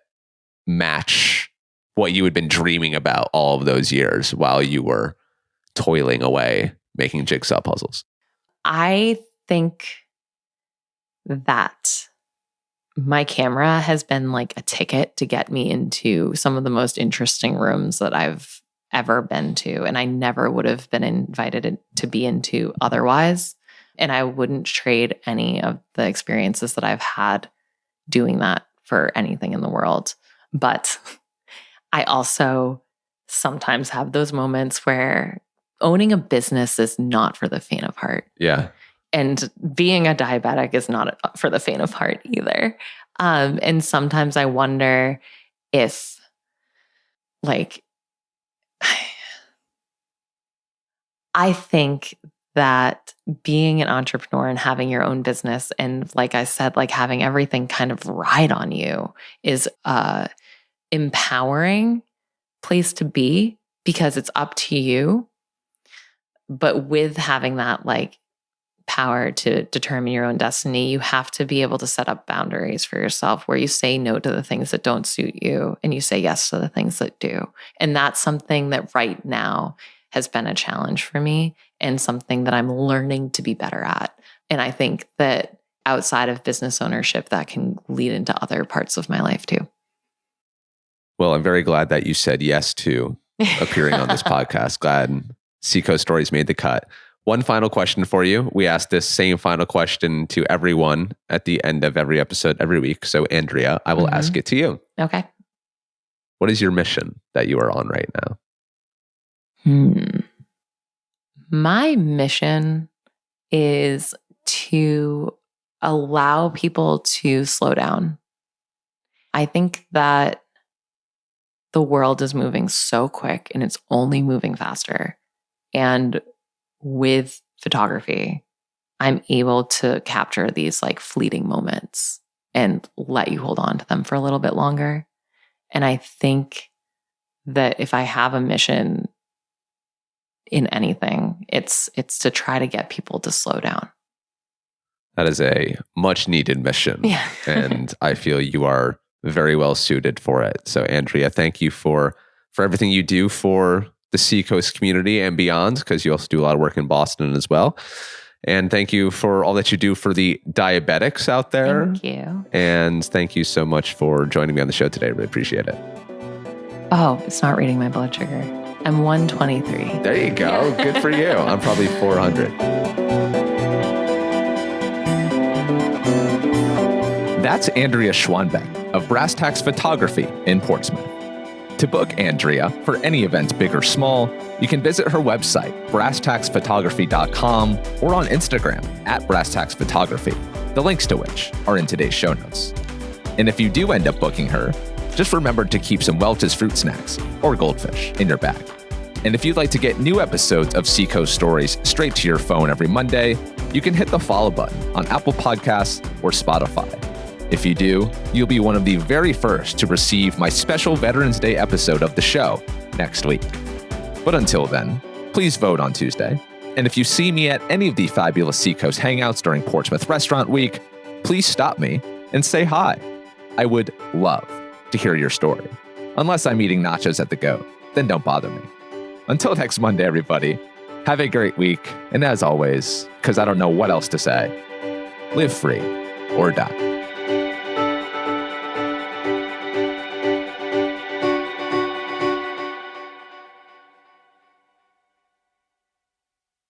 match what you had been dreaming about all of those years while you were toiling away, making jigsaw puzzles? I think that my camera has been like a ticket to get me into some of the most interesting rooms that I've ever been to. And I never would have been invited to be into otherwise. And I wouldn't trade any of the experiences that I've had doing that for anything in the world. But I also sometimes have those moments where owning a business is not for the faint of heart. Yeah. And being a diabetic is not for the faint of heart either. And sometimes I wonder if, like, I think that being an entrepreneur and having your own business and, like I said, like having everything kind of ride on you is a empowering place to be because it's up to you. But with having that like power to determine your own destiny, you have to be able to set up boundaries for yourself where you say no to the things that don't suit you and you say yes to the things that do. And that's something that right now has been a challenge for me and something that I'm learning to be better at. And I think that outside of business ownership, that can lead into other parts of my life too. Well, I'm very glad that you said yes to appearing on this podcast. Glad Seacoast Stories made the cut. One final question for you. We ask this same final question to everyone at the end of every episode every week. So, Andrea, I will ask it to you. Okay. What is your mission that you are on right now? My mission is to allow people to slow down. I think that the world is moving so quick and it's only moving faster. And with photography, I'm able to capture these like fleeting moments and let you hold on to them for a little bit longer. And I think that if I have a mission in anything, it's to try to get people to slow down. That is a much needed mission. Yeah. And I feel you are very well suited for it. So, Andrea, thank you for everything you do for the Seacoast community and beyond, because you also do a lot of work in Boston as well. And thank you for all that you do for the diabetics out there. Thank you. And thank you so much for joining me on the show today. I really appreciate it. Oh, it's not reading my blood sugar. I'm 123. There you go. Yeah. Good for you. I'm probably 400. That's Andrea Schwanbeck of Brass Tacks Photography in Portsmouth. To book Andrea for any events big or small, you can visit her website, brasstacksphotography.com, or on Instagram @brasstacksphotography, the links to which are in today's show notes. And if you do end up booking her, just remember to keep some Welch's fruit snacks or goldfish in your bag. And if you'd like to get new episodes of Seacoast Stories straight to your phone every Monday, you can hit the follow button on Apple Podcasts or Spotify. If you do, you'll be one of the very first to receive my special Veterans Day episode of the show next week. But until then, please vote on Tuesday. And if you see me at any of the fabulous Seacoast hangouts during Portsmouth Restaurant Week, please stop me and say hi. I would love to hear your story. Unless I'm eating nachos at the Go, then don't bother me. Until next Monday, everybody, have a great week. And as always, because I don't know what else to say, live free or die.